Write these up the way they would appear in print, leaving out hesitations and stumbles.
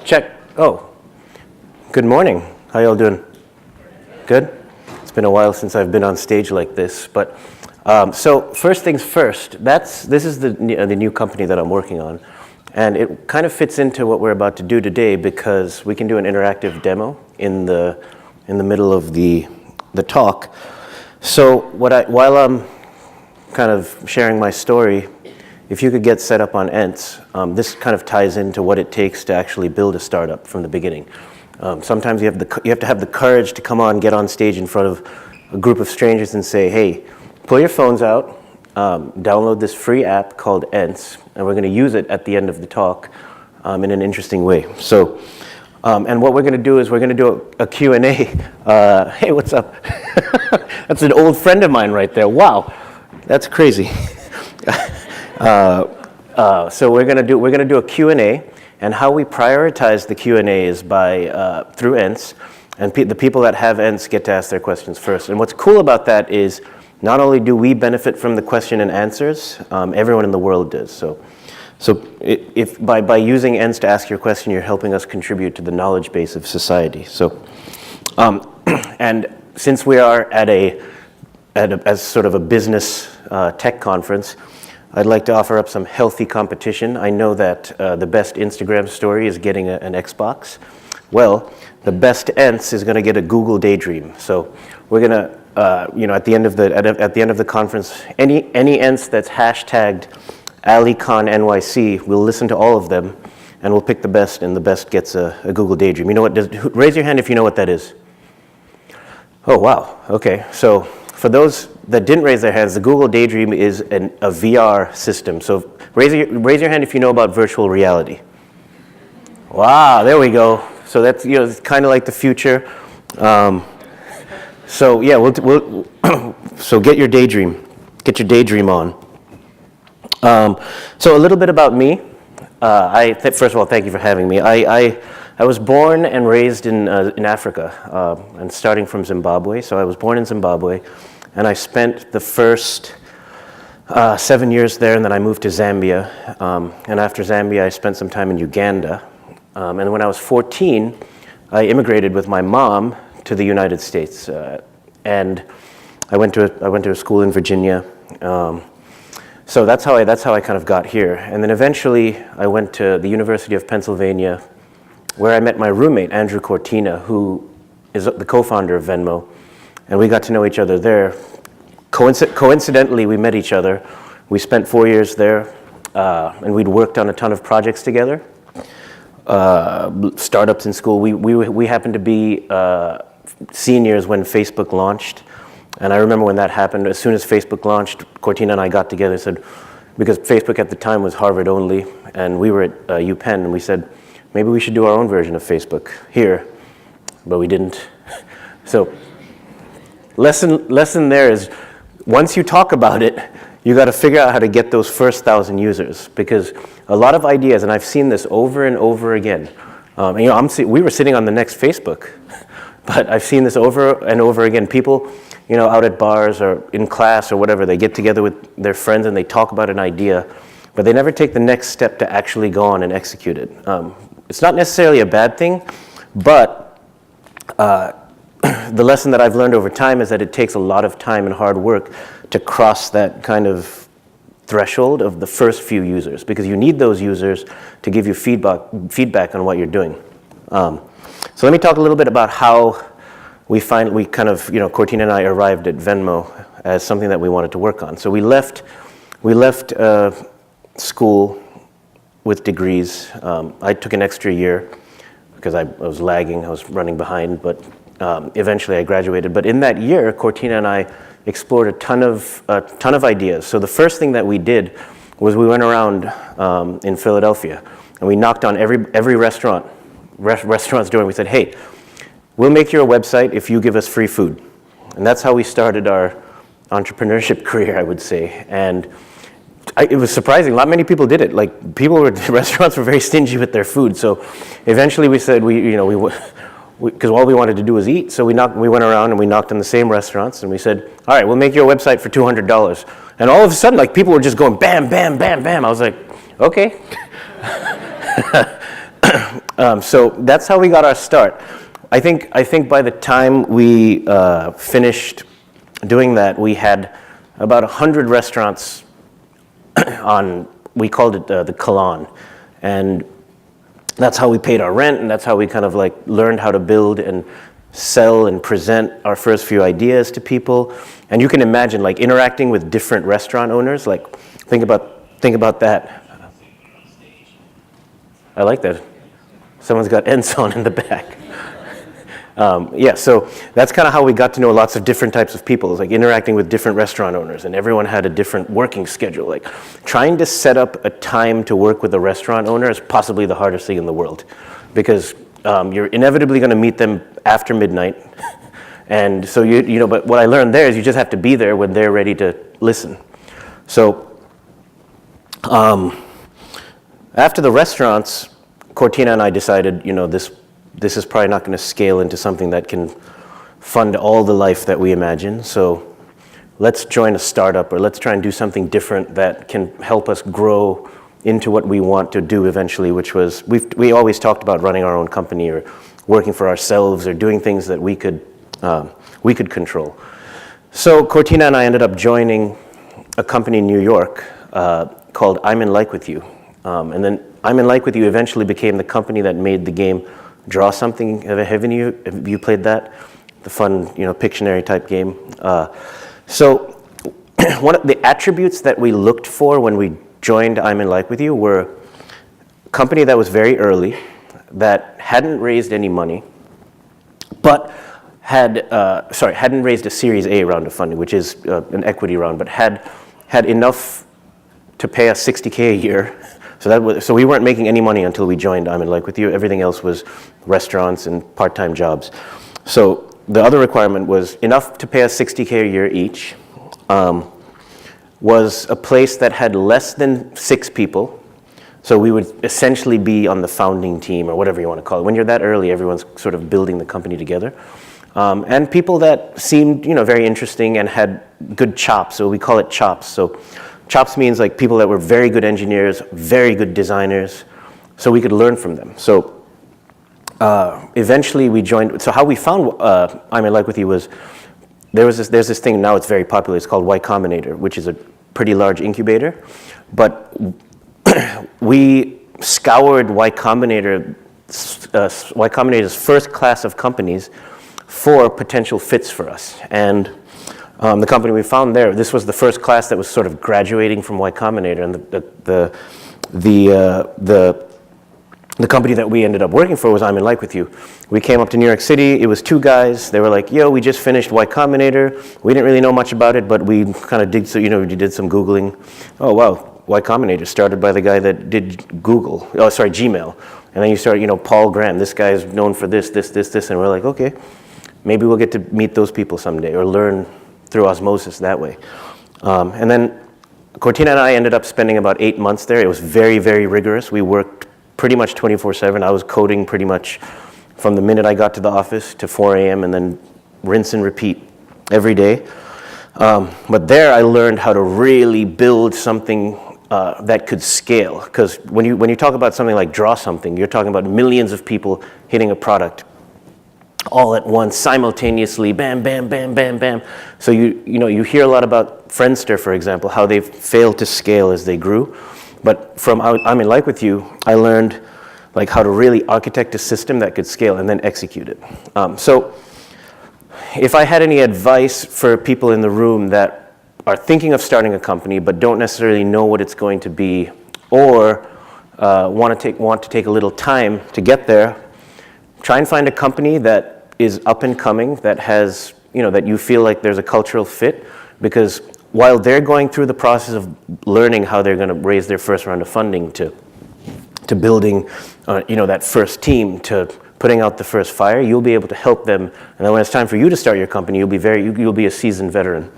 Check. Oh, good morning. How y'all doing? Good? It's been a while since I've been on stage like this, but so first things first, this is the new company that I'm working on, and it kind of fits into what we're about to do today because we can do an interactive demo in the middle of the talk. So while I'm kind of sharing my story, if you could get set up on Ents, this kind of ties into what it takes to actually build a startup from the beginning. Sometimes you have to have the courage to come on, get on stage in front of a group of strangers and say, hey, pull your phones out, download this free app called Ents, and we're going to use it at the end of the talk in an interesting way. So, and what we're going to do is we're going to do a Q&A. Hey, what's up? That's an old friend of mine right there. Wow, that's crazy. So we're going to do a Q&A, and how we prioritize the Q&A is by through Ents, and the people that have Ents get to ask their questions first. And what's cool about that is not only do we benefit from the question and answers, everyone in the world does. So if by using Ents to ask your question, you're helping us contribute to the knowledge base of society. So, and since we are as sort of a business tech conference, I'd like to offer up some healthy competition. I know that the best Instagram story is getting an Xbox. Well, the best Ents is going to get a Google Daydream. So we're going to, at the end of the conference, any Ents that's hashtagged AlleyCon NYC, we'll listen to all of them, and we'll pick the best, and the best gets a Google Daydream. You know what? Raise your hand if you know what that is. Oh wow. Okay. So for those that didn't raise their hands, the Google Daydream is a VR system. So raise your hand if you know about virtual reality. Wow, there we go. So that's it's kind of like the future. So yeah, we'll so get your daydream on. So a little bit about me. First of all, thank you for having me. I was born and raised in Africa, and starting from Zimbabwe. So I was born in Zimbabwe. And I spent the first 7 years there, and then I moved to Zambia. And after Zambia, I spent some time in Uganda. And when I was 14, I immigrated with my mom to the United States. And I went to a school in Virginia. So that's how I kind of got here. And then eventually, I went to the University of Pennsylvania, where I met my roommate, Andrew Cortina, who is the co-founder of Venmo. And we got to know each other there. Coincidentally, we met each other. We spent 4 years there, and we'd worked on a ton of projects together. Startups in school. We happened to be seniors when Facebook launched. And I remember when that happened, as soon as Facebook launched, Cortina and I got together and said, because Facebook at the time was Harvard only, and we were at UPenn, and we said, maybe we should do our own version of Facebook here, but we didn't. So lesson there is, once you talk about it, you got to figure out how to get those first 1,000 users, because a lot of ideas, and I've seen this over and over again. We were sitting on the next Facebook, but I've seen this over and over again. People, out at bars or in class or whatever, they get together with their friends and they talk about an idea, but they never take the next step to actually go on and execute it. It's not necessarily a bad thing, but the lesson that I've learned over time is that it takes a lot of time and hard work to cross that kind of threshold of the first few users, because you need those users to give you feedback on what you're doing. So let me talk a little bit about how Cortina and I arrived at Venmo as something that we wanted to work on. So we left school with degrees. I took an extra year because I was lagging, I was running behind, but eventually I graduated. But in that year, Cortina and I explored a ton of ideas. So the first thing that we did was we went around in Philadelphia, and we knocked on every restaurant's door, and we said, hey, we'll make you a website if you give us free food. And that's how we started our entrepreneurship career, I would say. And it was surprising. Not many people did it. Restaurants were very stingy with their food. So eventually we said, because all we wanted to do was eat. So we went around and we knocked on the same restaurants, and we said, all right, we'll make you a website for $200. And all of a sudden, people were just going bam, bam, bam, bam. I was like, okay. So that's how we got our start. I think by the time we finished doing that, we had about 100 restaurants on, we called it the Colon. And that's how we paid our rent, and that's how we kind of like learned how to build and sell and present our first few ideas to people. And you can imagine like interacting with different restaurant owners, like think about that. I like that. Someone's got ends on in the back. Yeah, so that's kind of how we got to know lots of different types of people. It was like interacting with different restaurant owners, and everyone had a different working schedule. Like trying to set up a time to work with a restaurant owner is possibly the hardest thing in the world, because you're inevitably going to meet them after midnight. And so you know, but what I learned there is you just have to be there when they're ready to listen. So after the restaurants, Cortina and I decided, you know, this is probably not going to scale into something that can fund all the life that we imagine. So let's join a startup, or let's try and do something different that can help us grow into what we want to do eventually, which was, we always talked about running our own company or working for ourselves or doing things that we could control. So Cortina and I ended up joining a company in New York called I'm in Like With You. And then I'm in Like With You eventually became the company that made the game Draw Something. Have you played that? The fun, you know, Pictionary type game. So one of the attributes that we looked for when we joined I'm in Like With You were a company that was very early, that hadn't raised any money, but hadn't raised a Series A round of funding, which is an equity round, but had enough to pay us $60K a year. So we weren't making any money until we joined I'm in Like With You. Everything else was restaurants and part-time jobs. So the other requirement was enough to pay us $60K a year each, was a place that had less than 6 people. So we would essentially be on the founding team, or whatever you want to call it. When you're that early, everyone's sort of building the company together. And people that seemed, you know, very interesting and had good chops. So we call it chops. So chops means like people that were very good engineers, very good designers, so we could learn from them. So eventually we joined. So how we found I'm in Like With You was there's this thing now, it's very popular. It's called Y Combinator, which is a pretty large incubator. But we scoured Y Combinator's first class of companies for potential fits for us. And the company we found there, this was the first class that was sort of graduating from Y Combinator, and the company that we ended up working for was I'm in Like With You. We came up to New York City. It was 2 guys. They were like, "Yo, we just finished Y Combinator. We didn't really know much about it, but we kind of did. So we did some Googling. Oh wow, Y Combinator started by the guy that did Gmail. And then you start, Paul Graham. This guy is known for this, and we're like, okay, maybe we'll get to meet those people someday or learn through osmosis that way. And then Cortina and I ended up spending about 8 months there. It was very, very rigorous. We worked pretty much 24/7. I was coding pretty much from the minute I got to the office to 4 a.m. and then rinse and repeat every day. But there I learned how to really build something that could scale. Because when you talk about something like Draw Something, you're talking about millions of people hitting a product all at once, simultaneously, bam, bam, bam, bam, bam. So you hear a lot about Friendster, for example, how they've failed to scale as they grew. But from I'm in Like With You, I learned like how to really architect a system that could scale and then execute it. So if I had any advice for people in the room that are thinking of starting a company but don't necessarily know what it's going to be, or want to take a little time to get there, try and find a company that is up and coming, that has, that you feel like there's a cultural fit, because while they're going through the process of learning how they're going to raise their first round of funding, to building, that first team, to putting out the first fire, you'll be able to help them. And then when it's time for you to start your company, you'll be a seasoned veteran.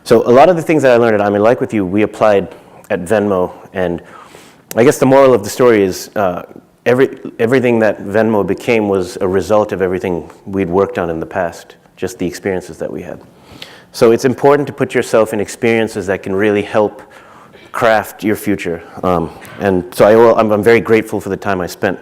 So a lot of the things that I learned at I'm in Like With You, we applied at Venmo. And I guess the moral of the story is everything that Venmo became was a result of everything we'd worked on in the past, just the experiences that we had. So it's important to put yourself in experiences that can really help craft your future. And so I'm very grateful for the time I spent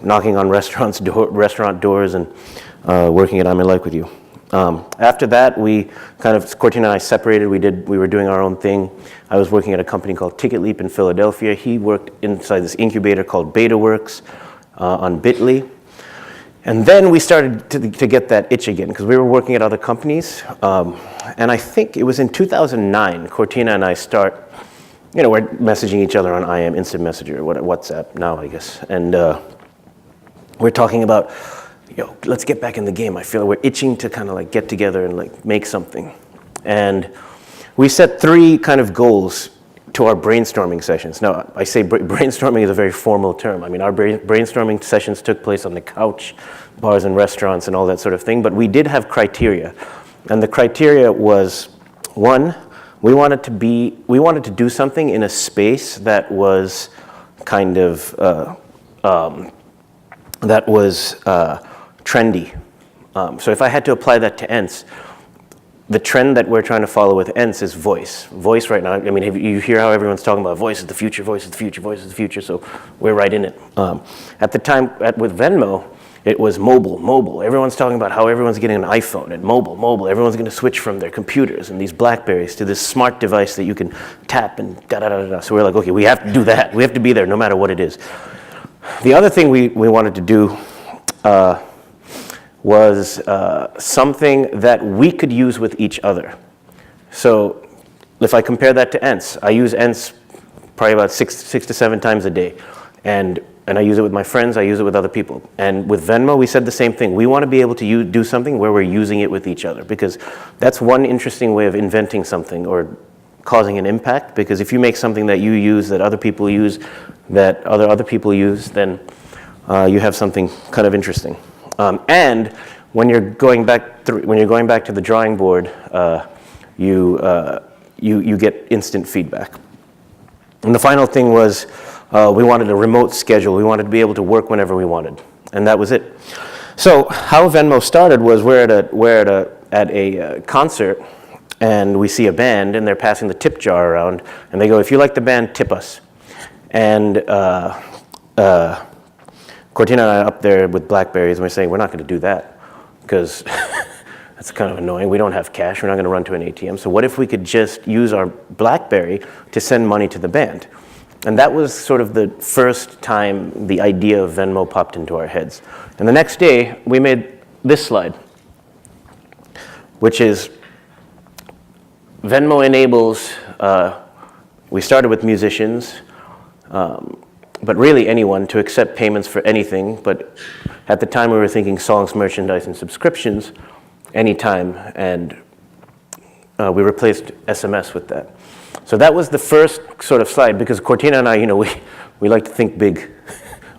knocking on restaurant doors and working at I'm in Like with You. After that, we Cortina and I separated. We were doing our own thing. I was working at a company called Ticket Leap in Philadelphia. He worked inside this incubator called BetaWorks on Bitly. And then we started to get that itch again because we were working at other companies. And I think it was in 2009, Cortina and I we're messaging each other on IM, Instant Messenger, WhatsApp now, I guess. And we're talking about, let's get back in the game. I feel like we're itching to kind of like get together and like make something. And we set 3 kind of goals to our brainstorming sessions. Now, I say brainstorming is a very formal term. I mean, our brainstorming sessions took place on the couch, bars and restaurants and all that sort of thing, but we did have criteria. And the criteria was, 1, we wanted to do something in a space that was kind of, trendy. So if I had to apply that to ENTS, the trend that we're trying to follow with ENTS is voice. Voice right now, I mean, you hear how everyone's talking about voice is the future, voice is the future, voice is the future, so we're right in it. At the time, with Venmo, it was mobile. Everyone's talking about how everyone's getting an iPhone and mobile. Everyone's going to switch from their computers and these Blackberries to this smart device that you can tap and da-da-da-da-da. So we're like, okay, we have to do that. We have to be there no matter what it is. The other thing we wanted to do was something that we could use with each other. So if I compare that to ENTS, I use ENTS probably about 6 to 7 times a day. And I use it with my friends, I use it with other people. And with Venmo, we said the same thing. We want to be able to do something where we're using it with each other, because that's one interesting way of inventing something or causing an impact. Because if you make something that you use, that other people use, that other people use, then you have something kind of interesting. And when you're going back to the drawing board, you get instant feedback. And the final thing was we wanted a remote schedule. We wanted to be able to work whenever we wanted, and that was it. So how Venmo started was we're at a concert, and we see a band, and they're passing the tip jar around, and they go, "If you like the band, tip us." And Cortina and I are up there with Blackberries, and we're saying, we're not going to do that because that's kind of annoying. We don't have cash. We're not going to run to an ATM. So what if we could just use our Blackberry to send money to the band? And that was sort of the first time the idea of Venmo popped into our heads. And the next day, we made this slide, which is Venmo enables, we started with musicians, but really anyone, to accept payments for anything. But at the time we were thinking songs, merchandise, and subscriptions anytime, and we replaced SMS with that. So that was the first sort of slide, because Cortina and I, we like to think big,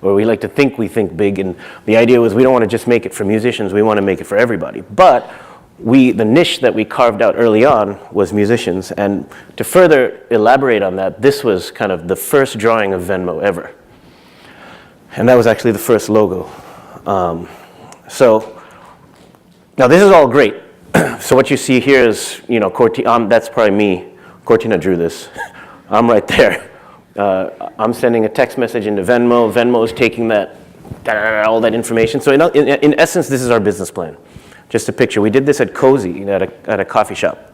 or we like to think we think big, and the idea was we don't want to just make it for musicians, we want to make it for everybody. But the niche that we carved out early on was musicians, and to further elaborate on that, this was kind of the first drawing of Venmo ever. And that was actually the first logo. So now this is all great. So what you see here is, that's probably me. Cortina drew this. I'm right there. I'm sending a text message into Venmo. Venmo is taking that, all that information. So in essence, this is our business plan. Just a picture. We did this at Cozy at a coffee shop.